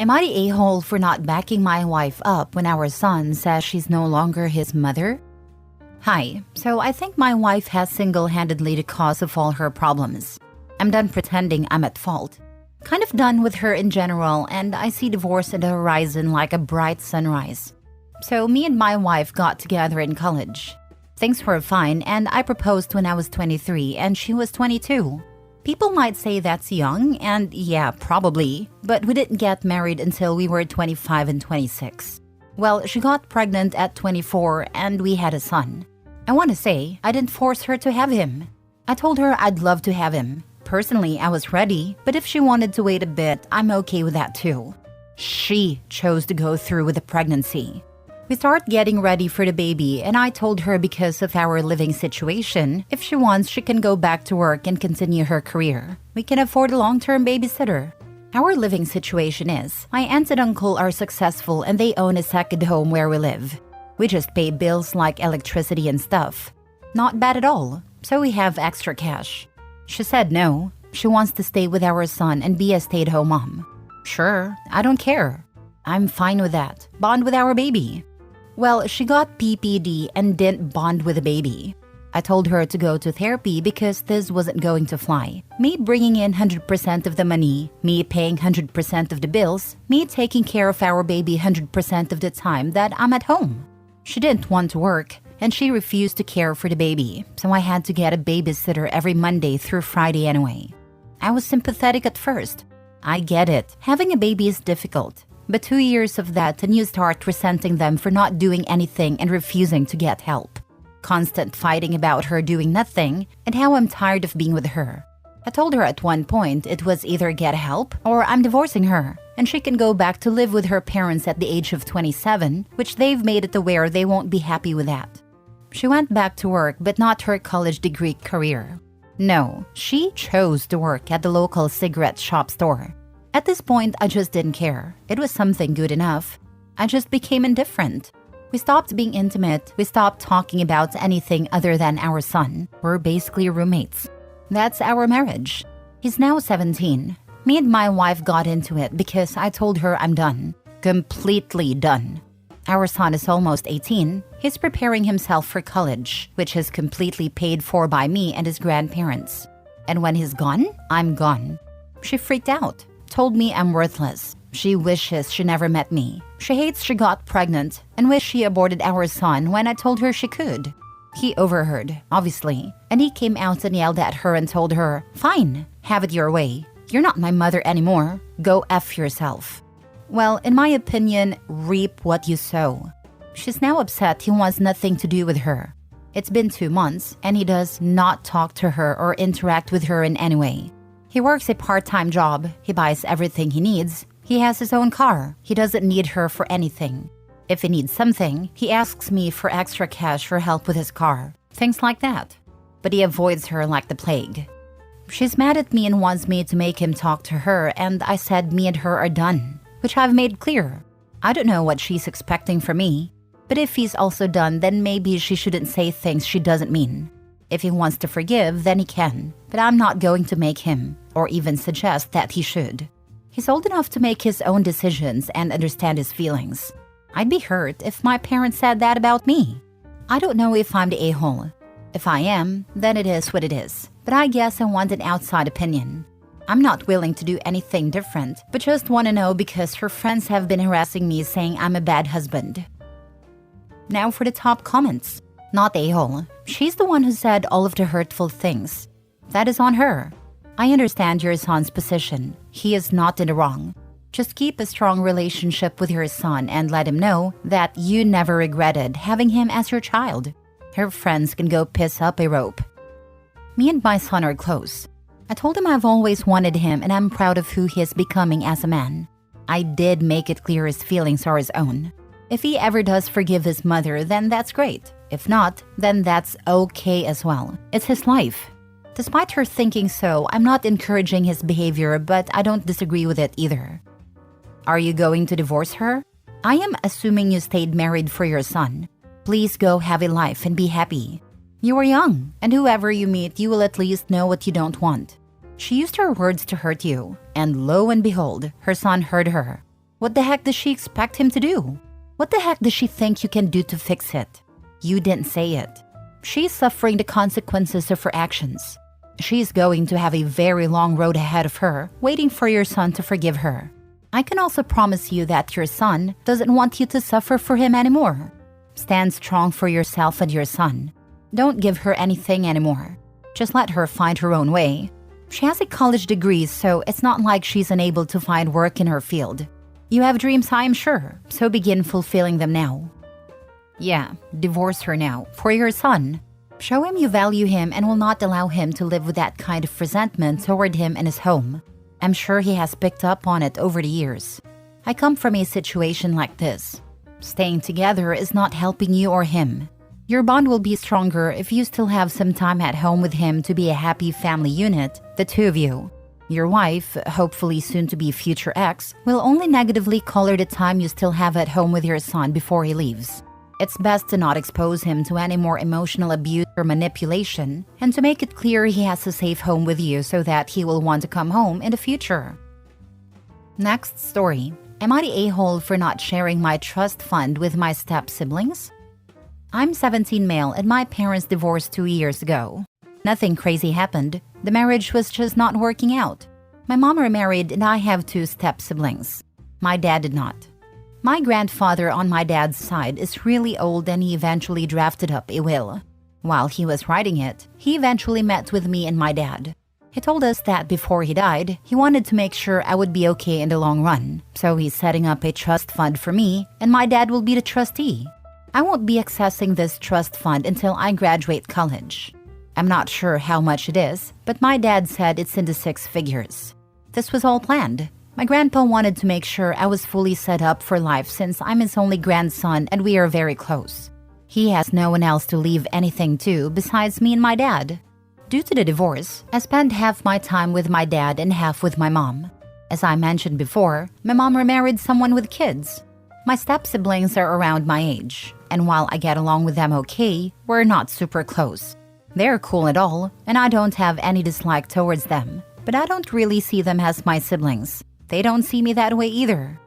Am I the a-hole for not backing my wife up when our son says she's no longer his mother? Hi, so I think my wife has single-handedly the cause of all her problems. I'm done pretending I'm at fault. Kind of done with her in general, and I see divorce at the horizon like a bright sunrise. So me and my wife got together in college. Things were fine, and I proposed when I was 23 and she was 22. People might say that's young, and yeah, probably, but we didn't get married until we were 25 and 26. Well, she got pregnant at 24 and we had a son. I want to say, I didn't force her to have him. I told her I'd love to have him. Personally, I was ready, but if she wanted to wait a bit, I'm okay with that too. She chose to go through with the pregnancy. We started getting ready for the baby, and I told her because of our living situation, if she wants, she can go back to work and continue her career. We can afford a long-term babysitter. Our living situation is, my aunt and uncle are successful and they own a second home where we live. We just pay bills like electricity and stuff. Not bad at all, so we have extra cash. She said no. She wants to stay with our son and be a stay-at-home mom. Sure, I don't care. I'm fine with that. Bond with our baby. Well, she got PPD and didn't bond with the baby. I told her to go to therapy because this wasn't going to fly. Me bringing in 100% of the money, me paying 100% of the bills, me taking care of our baby 100% of the time that I'm at home. She didn't want to work, and she refused to care for the baby, so I had to get a babysitter every Monday through Friday anyway. I was sympathetic at first. I get it. Having a baby is difficult. But 2 years of that and you start resenting them for not doing anything and refusing to get help. Constant fighting about her doing nothing and how I'm tired of being with her. I told her at one point it was either get help or I'm divorcing her and she can go back to live with her parents at the age of 27, which they've made it aware they won't be happy with that. She went back to work but not her college degree career. No, she chose to work at the local cigarette shop store. At this point, I just didn't care. It was something good enough. I just became indifferent. We stopped being intimate. We stopped talking about anything other than our son. We're basically roommates. That's our marriage. He's now 17. Me and my wife got into it because I told her I'm done. Completely done. Our son is almost 18. He's preparing himself for college, which is completely paid for by me and his grandparents. And when he's gone, I'm gone. She freaked out. Told me I'm worthless. She wishes she never met me. She hates she got pregnant and wished she aborted our son when I told her she could. He overheard, obviously, and he came out and yelled at her and told her, "Fine, have it your way. You're not my mother anymore. Go F yourself." Well, in my opinion, reap what you sow. She's now upset he wants nothing to do with her. It's been 2 months and he does not talk to her or interact with her in any way. He works a part-time job. He buys everything he needs. He has his own car. He doesn't need her for anything. If he needs something, he asks me for extra cash for help with his car. Things like that. But he avoids her like the plague. She's mad at me and wants me to make him talk to her, and I said me and her are done, which I've made clear. I don't know what she's expecting from me. But if he's also done, then maybe she shouldn't say things she doesn't mean. If he wants to forgive, then he can. But I'm not going to make him, or even suggest that he should. He's old enough to make his own decisions and understand his feelings. I'd be hurt if my parents said that about me. I don't know if I'm the a-hole. If I am, then it is what it is. But I guess I want an outside opinion. I'm not willing to do anything different, but just want to know because her friends have been harassing me saying I'm a bad husband. Now for the top comments. Not a-hole. She's the one who said all of the hurtful things. That is on her. I understand your son's position. He is not in the wrong. Just keep a strong relationship with your son and let him know that you never regretted having him as your child. Her friends can go piss up a rope. Me and my son are close. I told him I've always wanted him and I'm proud of who he is becoming as a man. I did make it clear his feelings are his own. If he ever does forgive his mother, then that's great. If not, then that's okay as well. It's his life. Despite her thinking so, I'm not encouraging his behavior, but I don't disagree with it either. Are you going to divorce her? I am assuming you stayed married for your son. Please go have a life and be happy. You are young, and whoever you meet, you will at least know what you don't want. She used her words to hurt you, and lo and behold, her son heard her. What the heck does she expect him to do? What the heck does she think you can do to fix it? You didn't say it. She's suffering the consequences of her actions. She's going to have a very long road ahead of her, waiting for your son to forgive her. I can also promise you that your son doesn't want you to suffer for him anymore. Stand strong for yourself and your son. Don't give her anything anymore. Just let her find her own way. She has a college degree, so it's not like she's unable to find work in her field. You have dreams, I am sure, so begin fulfilling them now. Yeah, divorce her now, for your son. Show him you value him and will not allow him to live with that kind of resentment toward him and his home. I'm sure he has picked up on it over the years. I come from a situation like this. Staying together is not helping you or him. Your bond will be stronger if you still have some time at home with him to be a happy family unit, the two of you. Your wife, hopefully soon to be future ex, will only negatively color the time you still have at home with your son before he leaves. It's best to not expose him to any more emotional abuse or manipulation, and to make it clear he has a safe home with you so that he will want to come home in the future. Next story. Am I the a-hole for not sharing my trust fund with my step-siblings? I'm 17 male and my parents divorced 2 years ago. Nothing crazy happened. The marriage was just not working out. My mom remarried and I have 2 step-siblings. My dad did not. My grandfather on my dad's side is really old and he eventually drafted up a will. While he was writing it, he eventually met with me and my dad. He told us that before he died, he wanted to make sure I would be okay in the long run. So he's setting up a trust fund for me and my dad will be the trustee. I won't be accessing this trust fund until I graduate college. I'm not sure how much it is, but my dad said it's in the 6 figures. This was all planned. My grandpa wanted to make sure I was fully set up for life since I'm his only grandson and we are very close. He has no one else to leave anything to besides me and my dad. Due to the divorce, I spent half my time with my dad and half with my mom. As I mentioned before, my mom remarried someone with kids. My step-siblings are around my age, and while I get along with them okay, we're not super close. They're cool at all, and I don't have any dislike towards them, but I don't really see them as my siblings. They don't see me that way either.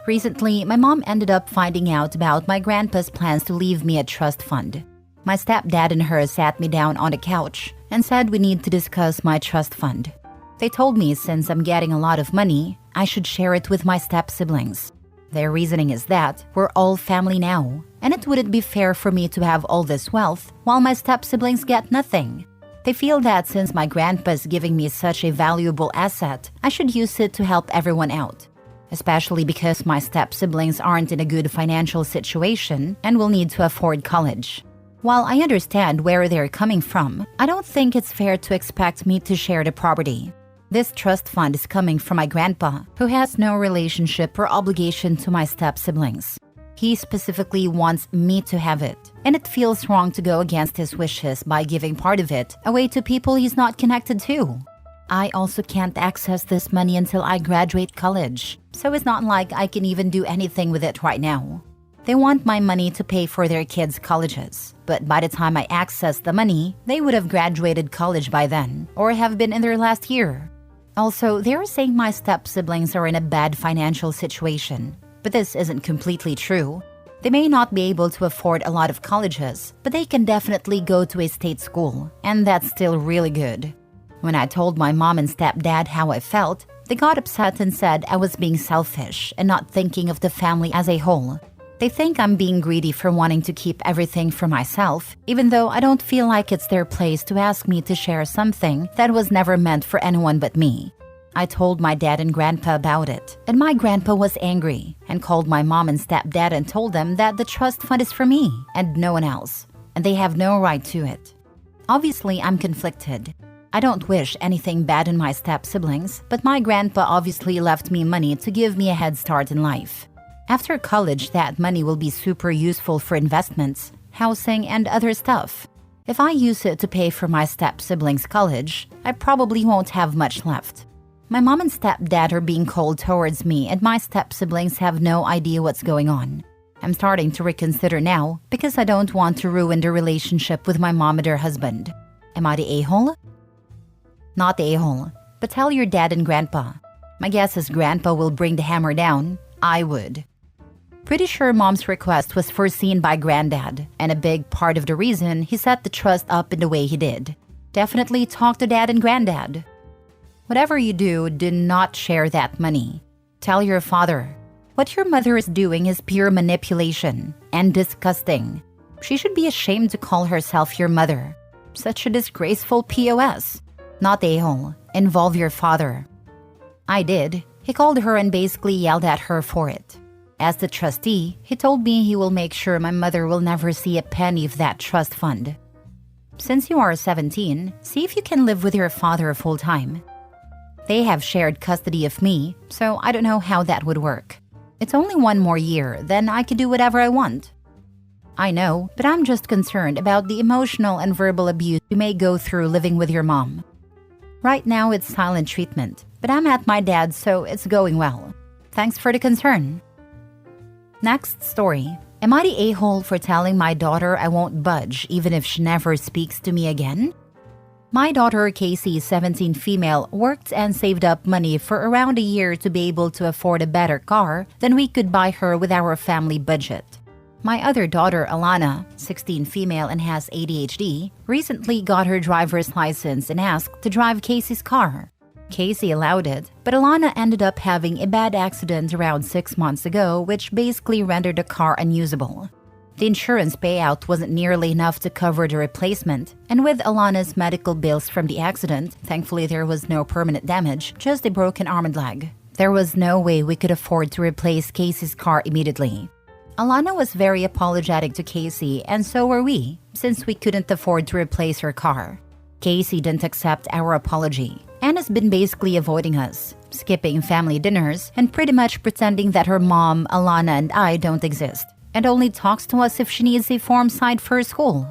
Recently, my mom ended up finding out about my grandpa's plans to leave me a trust fund. My stepdad and her sat me down on the couch and said we need to discuss my trust fund. They told me since I'm getting a lot of money, I should share it with my step-siblings. Their reasoning is that we're all family now, and it wouldn't be fair for me to have all this wealth while my step-siblings get nothing. They feel that since my grandpa's giving me such a valuable asset, I should use it to help everyone out. Especially because my step-siblings aren't in a good financial situation and will need to afford college. While I understand where they're coming from, I don't think it's fair to expect me to share the property. This trust fund is coming from my grandpa, who has no relationship or obligation to my step-siblings. He specifically wants me to have it, and it feels wrong to go against his wishes by giving part of it away to people he's not connected to. I also can't access this money until I graduate college, so it's not like I can even do anything with it right now. They want my money to pay for their kids' colleges, but by the time I access the money, they would have graduated college by then, or have been in their last year. Also, they're saying my step-siblings are in a bad financial situation. But this isn't completely true. They may not be able to afford a lot of colleges, but they can definitely go to a state school, and that's still really good. When I told my mom and stepdad how I felt, they got upset and said I was being selfish and not thinking of the family as a whole. They think I'm being greedy for wanting to keep everything for myself, even though I don't feel like it's their place to ask me to share something that was never meant for anyone but me. I told my dad and grandpa about it, and my grandpa was angry and called my mom and stepdad and told them that the trust fund is for me and no one else, and they have no right to it. Obviously, I'm conflicted. I don't wish anything bad on my step-siblings, but my grandpa obviously left me money to give me a head start in life. After college, that money will be super useful for investments, housing, and other stuff. If I use it to pay for my step-siblings' college, I probably won't have much left. My mom and stepdad are being cold towards me and my step-siblings have no idea what's going on. I'm starting to reconsider now because I don't want to ruin the relationship with my mom and her husband. Am I the a-hole? Not the a-hole, but tell your dad and grandpa. My guess is grandpa will bring the hammer down. I would. Pretty sure mom's request was foreseen by granddad, and a big part of the reason he set the trust up in the way he did. Definitely talk to dad and granddad. Whatever you do not share that money. Tell your father. What your mother is doing is pure manipulation and disgusting. She should be ashamed to call herself your mother. Such a disgraceful POS. Not a-hole. Involve your father. I did. He called her and basically yelled at her for it. As the trustee, he told me he will make sure my mother will never see a penny of that trust fund. Since you are 17, see if you can live with your father full-time. They have shared custody of me, so I don't know how that would work. It's only 1 more year, then I can do whatever I want. I know, but I'm just concerned about the emotional and verbal abuse you may go through living with your mom. Right now it's silent treatment, but I'm at my dad's, so it's going well. Thanks for the concern. Next story. Am I the a-hole for telling my daughter I won't budge even if she never speaks to me again? My daughter, Casey, 17 female, worked and saved up money for around a year to be able to afford a better car than we could buy her with our family budget. My other daughter, Alana, 16 female and has ADHD, recently got her driver's license and asked to drive Casey's car. Casey allowed it, but Alana ended up having a bad accident around 6 months ago, which basically rendered the car unusable. The insurance payout wasn't nearly enough to cover the replacement, and with Alana's medical bills from the accident, thankfully there was no permanent damage, just a broken arm and leg. There was no way we could afford to replace Casey's car immediately. Alana was very apologetic to Casey, and so were we, since we couldn't afford to replace her car. Casey didn't accept our apology, and has been basically avoiding us, skipping family dinners, and pretty much pretending that her mom, Alana, and I don't exist, and only talks to us if she needs a form signed for school.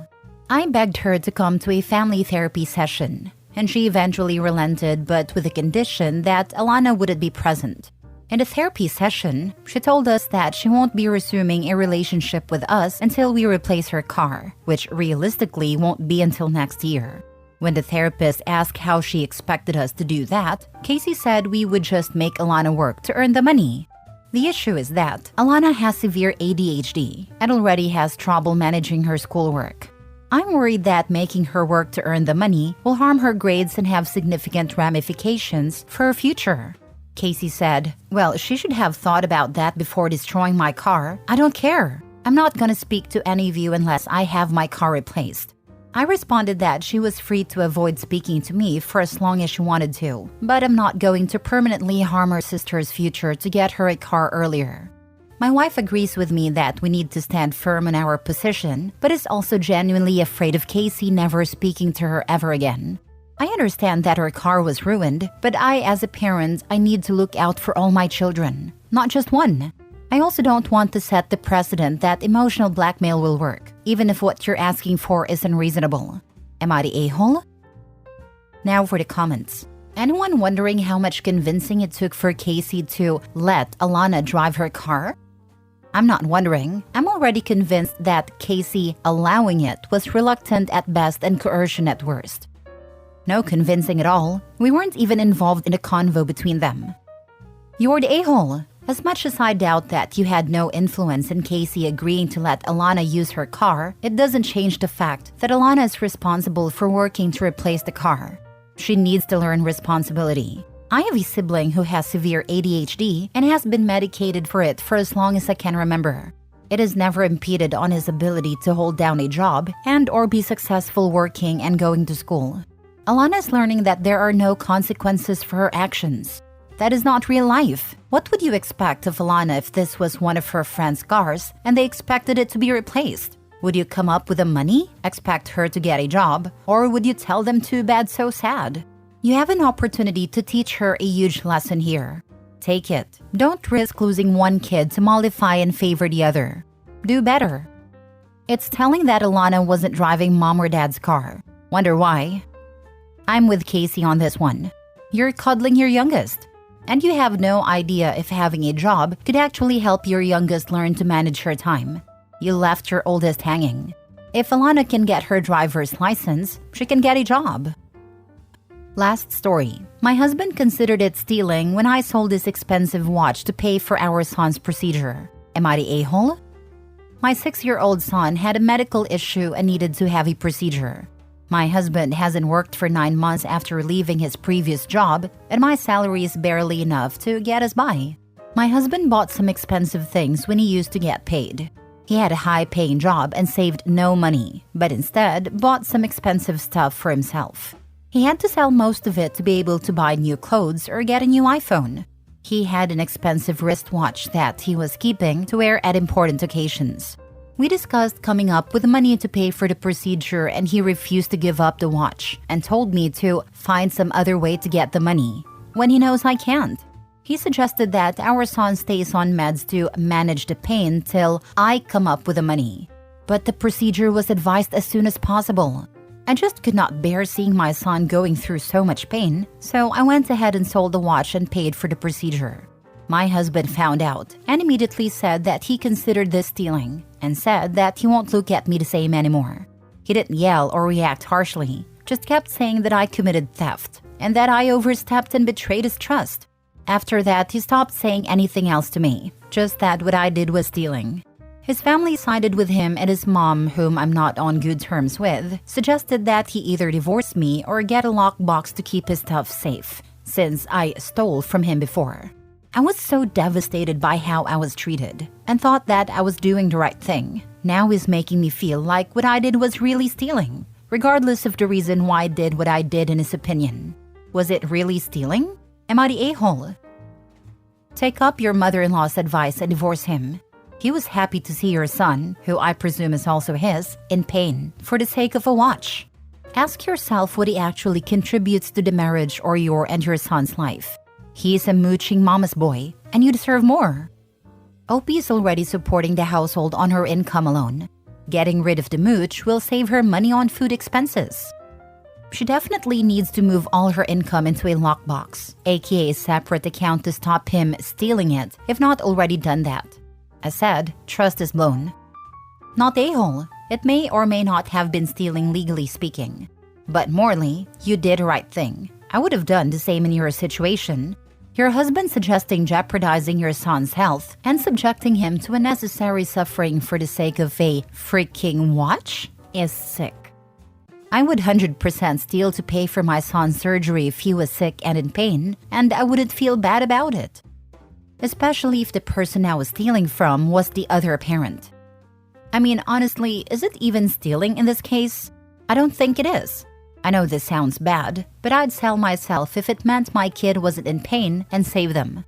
I begged her to come to a family therapy session, and she eventually relented, but with the condition that Alana wouldn't be present. In the therapy session, she told us that she won't be resuming a relationship with us until we replace her car, which realistically won't be until next year. When the therapist asked how she expected us to do that, Casey said we would just make Alana work to earn the money. The issue is that Alana has severe ADHD and already has trouble managing her schoolwork. I'm worried that making her work to earn the money will harm her grades and have significant ramifications for her future. Casey said, "Well, she should have thought about that before destroying my car. I don't care. I'm not gonna speak to any of you unless I have my car replaced." I responded that she was free to avoid speaking to me for as long as she wanted to, but I'm not going to permanently harm her sister's future to get her a car earlier. My wife agrees with me that we need to stand firm in our position, but is also genuinely afraid of Casey never speaking to her ever again. I understand that her car was ruined, but as a parent, I need to look out for all my children, not just one. I also don't want to set the precedent that emotional blackmail will work, even if what you're asking for is unreasonable. Am I the a-hole? Now for the comments. Anyone wondering how much convincing it took for Casey to let Alana drive her car? I'm not wondering. I'm already convinced that Casey allowing it was reluctant at best and coercion at worst. No convincing at all. We weren't even involved in a convo between them. You're the a-hole. As much as I doubt that you had no influence in Casey agreeing to let Alana use her car, it doesn't change the fact that Alana is responsible for working to replace the car. She needs to learn responsibility. I have a sibling who has severe ADHD and has been medicated for it for as long as I can remember. It has never impeded on his ability to hold down a job and/or be successful working and going to school. Alana is learning that there are no consequences for her actions. That is not real life. What would you expect of Alana if this was one of her friend's cars and they expected it to be replaced? Would you come up with the money, expect her to get a job, or would you tell them too bad so sad? You have an opportunity to teach her a huge lesson here. Take it. Don't risk losing one kid to mollify and favor the other. Do better. It's telling that Alana wasn't driving mom or dad's car. Wonder why? I'm with Casey on this one. You're cuddling your youngest, and you have no idea if having a job could actually help your youngest learn to manage her time. You left your oldest hanging. If Alana can get her driver's license, she can get a job. Last story. My husband considered it stealing when I sold this expensive watch to pay for our son's procedure. Am I the a-hole? My 6-year-old son had a medical issue and needed to have a procedure. My husband hasn't worked for 9 months after leaving his previous job, and my salary is barely enough to get us by. My husband bought some expensive things when he used to get paid. He had a high-paying job and saved no money, but instead bought some expensive stuff for himself. He had to sell most of it to be able to buy new clothes or get a new iPhone. He had an expensive wristwatch that he was keeping to wear at important occasions. We discussed coming up with the money to pay for the procedure, and he refused to give up the watch and told me to find some other way to get the money when he knows I can't. He suggested that our son stays on meds to manage the pain till I come up with the money. But the procedure was advised as soon as possible. I just could not bear seeing my son going through so much pain, so I went ahead and sold the watch and paid for the procedure. My husband found out and immediately said that he considered this stealing and said that he won't look at me the same anymore. He didn't yell or react harshly, just kept saying that I committed theft and that I overstepped and betrayed his trust. After that, he stopped saying anything else to me, just that what I did was stealing. His family sided with him, and his mom, whom I'm not on good terms with, suggested that he either divorce me or get a lockbox to keep his stuff safe, since I stole from him before. I was so devastated by how I was treated and thought that I was doing the right thing. Now he's making me feel like what I did was really stealing, regardless of the reason why I did what I did in his opinion. Was it really stealing? Am I the a-hole? Take up your mother-in-law's advice and divorce him. He was happy to see your son, who I presume is also his, in pain for the sake of a watch. Ask yourself what he actually contributes to the marriage or your and your son's life. He is a mooching mama's boy, and you deserve more. OP is already supporting the household on her income alone. Getting rid of the mooch will save her money on food expenses. She definitely needs to move all her income into a lockbox, aka a separate account, to stop him stealing it, if not already done that. As said, trust is blown. Not a-hole. It may or may not have been stealing legally speaking. But morally, you did the right thing. I would have done the same in your situation. Your husband suggesting jeopardizing your son's health and subjecting him to unnecessary suffering for the sake of a freaking watch is sick. I would 100% steal to pay for my son's surgery if he was sick and in pain, and I wouldn't feel bad about it. Especially if the person I was stealing from was the other parent. I mean, honestly, is it even stealing in this case? I don't think it is. I know this sounds bad, but I'd sell myself if it meant my kid wasn't in pain and save them.